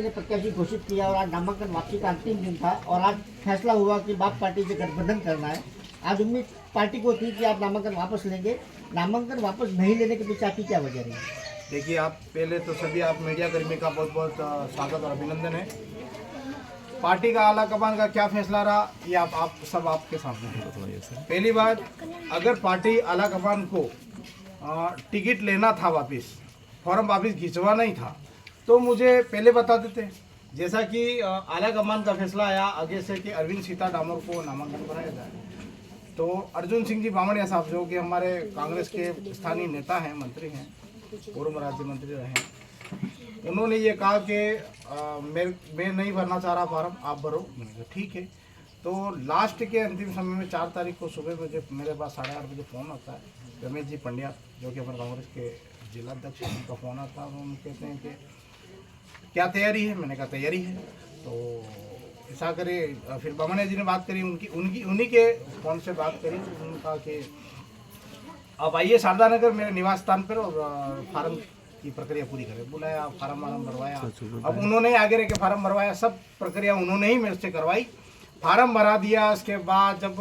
ने प्रत्याशी घोषित किया और आज नामांकन वापसी का अंतिम दिन था और आज फैसला हुआ कि बाप पार्टी से गठबंधन करना है। आज उम्मीद पार्टी को थी कि आप नामांकन वापस लेंगे, नामांकन वापस नहीं लेने के पीछे आपकी क्या वजह रही? देखिए, आप पहले तो सभी आप मीडिया कर्मी का बहुत बहुत स्वागत और अभिनंदन है। पार्टी का आला कमान का क्या फैसला रहा ये आप सब आपके सामने है। पहली बात, अगर पार्टी आला कमान को टिकट लेना था, वापस फॉर्म वापस खिंचवा नहीं था, तो मुझे पहले बता देते। जैसा कि आला कमान का फैसला आया आगे से कि अरविंद सीता डामोर को नामांकन बनाया जाए, तो अर्जुन सिंह जी बामणिया साहब जो कि हमारे कांग्रेस के स्थानीय नेता हैं, मंत्री हैं, पूर्व राज्य मंत्री रहे हैं, उन्होंने ये कहा कि मैं नहीं भरना चाह रहा फॉर्म, आप भरो। मैंने कहा ठीक है। तो लास्ट के अंतिम समय में 4 तारीख को सुबह मुझे मेरे पास 8:30 बजे फ़ोन आता है। रमेश जी पंड्या जो कि हमारे कांग्रेस के जिला अध्यक्ष हैं, उनका फ़ोन आता है। वो कहते हैं कि क्या तैयारी है? मैंने कहा तैयारी है। तो ऐसा करे, फिर बामणिया जी ने बात करी, उन्हीं के फ़ोन से बात करी। उन्होंने कहा कि आप आइए शारदा नगर मेरे निवास स्थान पर और फार्म की प्रक्रिया पूरी करें। बुलाया, फार्म भरवाया। अब उन्होंने आगे रह के फार्म भरवाया, सब प्रक्रिया उन्होंने ही मेरे से करवाई। फार्म भरा दिया। उसके बाद जब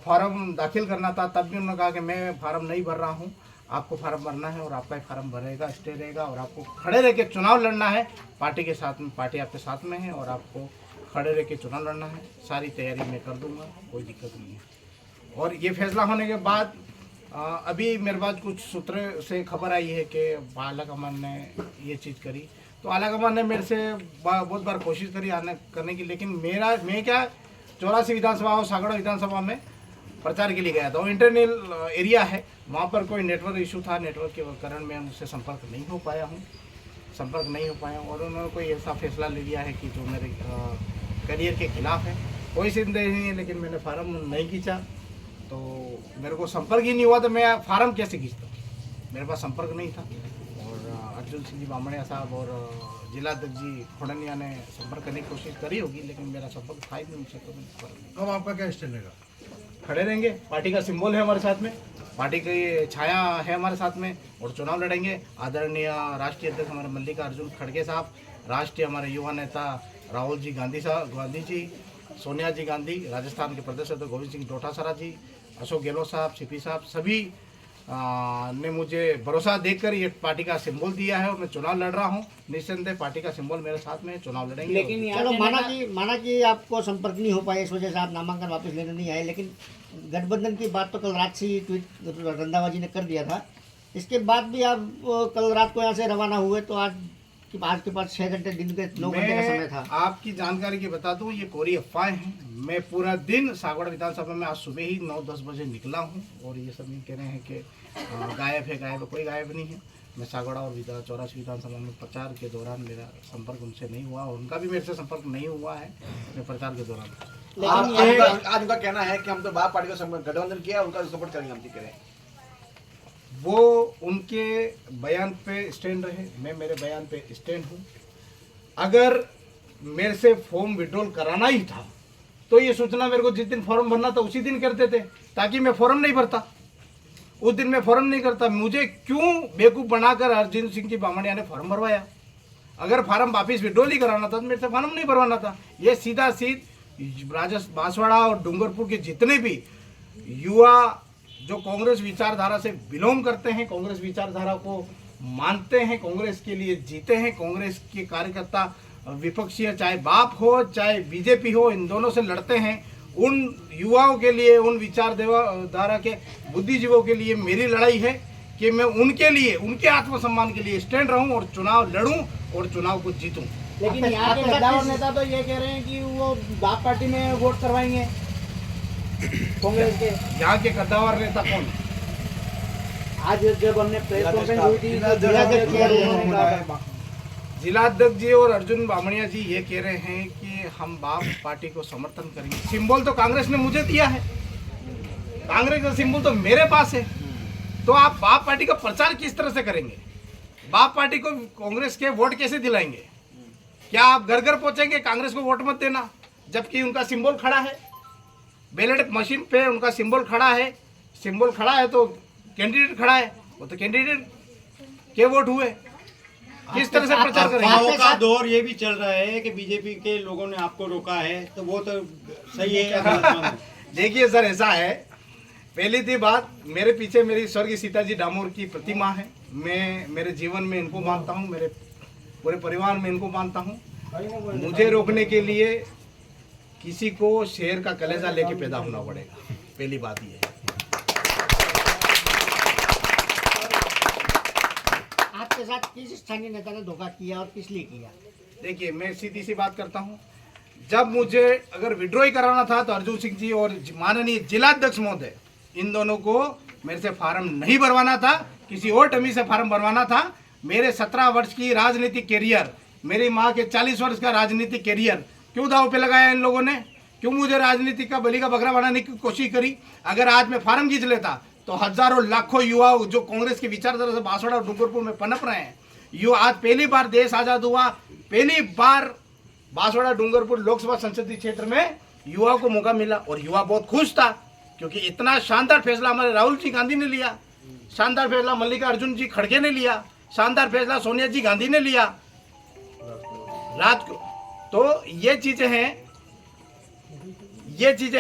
फार्म दाखिल करना था तब भी उन्होंने कहा कि मैं फार्म नहीं भर रहा हूँ, आपको फार्म भरना है और आपका ही फार्म भरेगा, स्टे रहेगा और आपको खड़े रह के चुनाव लड़ना है। पार्टी के साथ में, पार्टी आपके साथ में है और आपको खड़े रह के चुनाव लड़ना है। सारी तैयारी मैं कर दूंगा, कोई दिक्कत नहीं है। और ये फैसला होने के बाद अभी मेरे पास कुछ सूत्र से खबर आई है कि आला कमान ने ये चीज़ करी। तो आला कमान ने मेरे से बहुत बार कोशिश करी आने करने की, लेकिन मैं क्या 84 विधानसभा और सागड़ा विधानसभा में प्रचार के लिए गया था। वो इंटरनल एरिया है, वहाँ पर कोई नेटवर्क इशू था, नेटवर्क के कारण मैं उनसे संपर्क नहीं हो पाया और उन्होंने कोई ऐसा फैसला ले लिया है कि जो मेरे करियर के खिलाफ है। कोई संदेह नहीं है, लेकिन मैंने फार्म नहीं खींचा तो मेरे को संपर्क ही नहीं हुआ, तो मैं फार्म कैसे खींचता? मेरे पास संपर्क नहीं था। और अर्जुन सिंह जी बामणिया साहब और जिला अध्यक्ष जी खोड़निया ने संपर्क करने की कोशिश करी होगी, लेकिन मेरा संपर्क था ही नहीं उनसे। तो अब आपका क्या स्टैंड रहेगा? खड़े रहेंगे, पार्टी का सिंबल है हमारे साथ में, पार्टी की छाया है हमारे साथ में और चुनाव लड़ेंगे। आदरणीय राष्ट्रीय अध्यक्ष हमारे मल्लिकार्जुन खड़गे साहब, राष्ट्रीय हमारे युवा नेता राहुल जी गांधी जी, सोनिया जी गांधी, राजस्थान के प्रदेश अध्यक्ष गोविंद सिंह डोटासरा जी, अशोक गहलोत साहब, सीपी साहब, सभी ने मुझे भरोसा देकर ये पार्टी का सिंबल दिया है और मैं चुनाव लड़ रहा हूँ। निस्संदेह पार्टी का सिंबल मेरे साथ में, चुनाव लड़ेंगे। लेकिन चलो माना कि आपको संपर्क नहीं हो पाया, इस वजह से आप नामांकन वापस लेने नहीं आए, लेकिन गठबंधन की बात तो कल रात से ही ट्वीट रंधावा जी ने कर दिया था। इसके बाद भी आप कल रात को यहाँ से रवाना हुए, तो आज के पास 6 घंटे, दिन के 9 घंटे का समय था। आपकी जानकारी की बता दूं, ये कोरी अफवाहें हैं। मैं पूरा दिन सागवाड़ा विधानसभा में आज सुबह ही 9-10 बजे निकला हूं और ये सब कह रहे हैं कि गायब है। कोई गायब नहीं है। मैं सागवाड़ा और 84 विधानसभा में प्रचार के दौरान मेरा संपर्क उनसे नहीं हुआ और उनका भी मेरे से संपर्क नहीं हुआ है। मैं प्रचार के दौरान आज उनका कहना है कि हम तो बाप पार्टी का गठबंधन किया, उनका सपोर्ट करेंगे, हम कह रहे हैं। वो उनके बयान पे स्टैंड रहे, मैं मेरे बयान पे स्टैंड हूँ। अगर मेरे से फॉर्म विड्रॉल कराना ही था तो ये सूचना मेरे को जिस दिन फॉर्म भरना था उसी दिन कर देते, ताकि मैं फॉर्म नहीं भरता। उस दिन मैं फॉर्म नहीं करता। मुझे क्यों बेवकूफ़ बनाकर अर्जुन सिंह जी बामणिया ने फॉर्म भरवाया? अगर फॉर्म वापिस विड्रॉल ही कराना था तो मेरे से फॉर्म नहीं भरवाना था। ये सीधा बांसवाड़ा और डूंगरपुर के जितने भी युवा जो कांग्रेस विचारधारा से बिलोंग करते हैं, कांग्रेस विचारधारा को मानते हैं, कांग्रेस के लिए जीते हैं, कांग्रेस के कार्यकर्ता विपक्षी चाहे बाप हो चाहे बीजेपी हो, इन दोनों से लड़ते हैं, उन युवाओं के लिए, उन विचारधारा के बुद्धिजीवों के लिए मेरी लड़ाई है कि मैं उनके लिए, उनके आत्मसम्मान के लिए स्टैंड रहूं और चुनाव लड़ूं और चुनाव को जीतूं। लेकिन यहाँ के गद्दावर नेता तो ये कह रहे हैं कि वो बाप पार्टी में वोट करवाएंगे कांग्रेस के। यहाँ के कद्दावर नेता कौन? आज जब हमने प्रेस कॉन्फ्रेंस हुई थी, जिला अध्यक्ष जी और अर्जुन बामणिया जी ये कह रहे हैं कि हम बाप पार्टी को समर्थन करेंगे। सिंबल तो कांग्रेस ने मुझे दिया है, कांग्रेस का सिंबल तो मेरे पास है, तो आप बाप पार्टी का प्रचार किस तरह से करेंगे? बाप पार्टी को कांग्रेस के वोट कैसे दिलाएंगे? क्या आप घर घर पहुंचेंगे कांग्रेस को वोट मत देना, जबकि उनका सिंबल खड़ा है, बैलेट मशीन पे उनका सिंबल खड़ा है, तो कैंडिडेट खड़ा है, वो तो कैंडिडेट के वोट हुए। किस तरह से प्रचार करेंगे? अफवाहों का दौर ये भी चल रहा है कि बीजेपी के लोगों ने आपको रोका है, तो वो तो सही है या गलत मालूम है? देखिए सर, ऐसा है, पहली थी बात, मेरे पीछे मेरी स्वर्गीय सीताजी डामोर की प्रतिमा है। मैं मेरे जीवन में इनको मानता हूँ, मेरे पूरे परिवार में इनको मानता हूँ। मुझे रोकने के लिए किसी को शेर का कलेजा लेके पैदा होना पड़ेगा, पहली बात ये है। आपके साथ किस स्थानीय नेता ने धोखा किया और किस लिए किया? देखिए, मैं सीधी सी बात करता हूँ, जब मुझे अगर विड्रॉ ही कराना था तो अर्जुन सिंह जी और माननीय जिलाध्यक्ष महोदय, इन दोनों को मेरे से फार्म नहीं भरवाना था, किसी और डमी से फार्म भरवाना था। मेरे 17 वर्ष की राजनीतिक कैरियर, मेरी माँ के 40 वर्ष का राजनीतिक कैरियर क्यों दाव पे लगाया इन लोगों ने? क्यों मुझे राजनीति का बलि का बकरा बनाने की कोशिश करी? अगर आज मैं फार्म खींच लेता तो हजारों लाखों युवा जो कांग्रेस की विचारधारा से बांसवाड़ा और डूंगरपुर में पनप रहे हैं, युवा आज पहली बार देश आजाद हुआ, पहली बार बांसवाड़ा डूंगरपुर लोकसभा संसदीय क्षेत्र में युवाओं को मौका मिला और युवा बहुत खुश था, क्योंकि इतना शानदार फैसला हमारे राहुल जी गांधी ने लिया, शानदार फैसला मल्लिकार्जुन जी खड़गे ने लिया, शानदार फैसला सोनिया जी गांधी ने लिया रात को। तो ये चीजें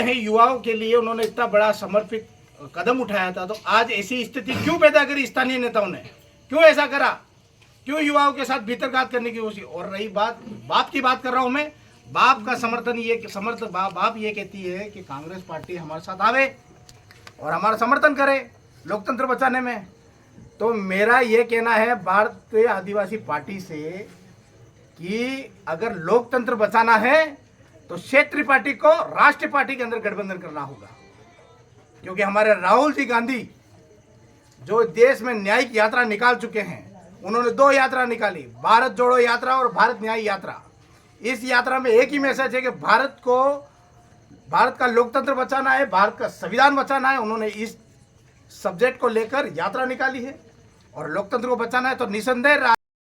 हैं युवाओं के लिए, उन्होंने इतना बड़ा समर्पित कदम उठाया था। तो आज ऐसी स्थिति क्यों पैदा करी स्थानीय नेताओं ने? क्यों ऐसा करा? क्यों युवाओं के साथ भीतरघात करने की कोशिश? और रही बात, बाप की बात कर रहा हूं मैं, बाप का समर्थन बाप ये कहती है कि कांग्रेस पार्टी हमारे साथ आवे और हमारा समर्थन करे लोकतंत्र बचाने में। तो मेरा ये कहना है भारतीय आदिवासी पार्टी से कि अगर लोकतंत्र बचाना है तो क्षेत्रीय पार्टी को राष्ट्रीय पार्टी के अंदर गठबंधन करना होगा, क्योंकि हमारे राहुल जी गांधी जो देश में न्यायिक यात्रा निकाल चुके हैं, उन्होंने 2 यात्रा निकाली, भारत जोड़ो यात्रा और भारत न्याय यात्रा। इस यात्रा में एक ही मैसेज है कि भारत का लोकतंत्र बचाना है, भारत का संविधान बचाना है। उन्होंने इस सब्जेक्ट को लेकर यात्रा निकाली है और लोकतंत्र को बचाना है। तो निसंदेह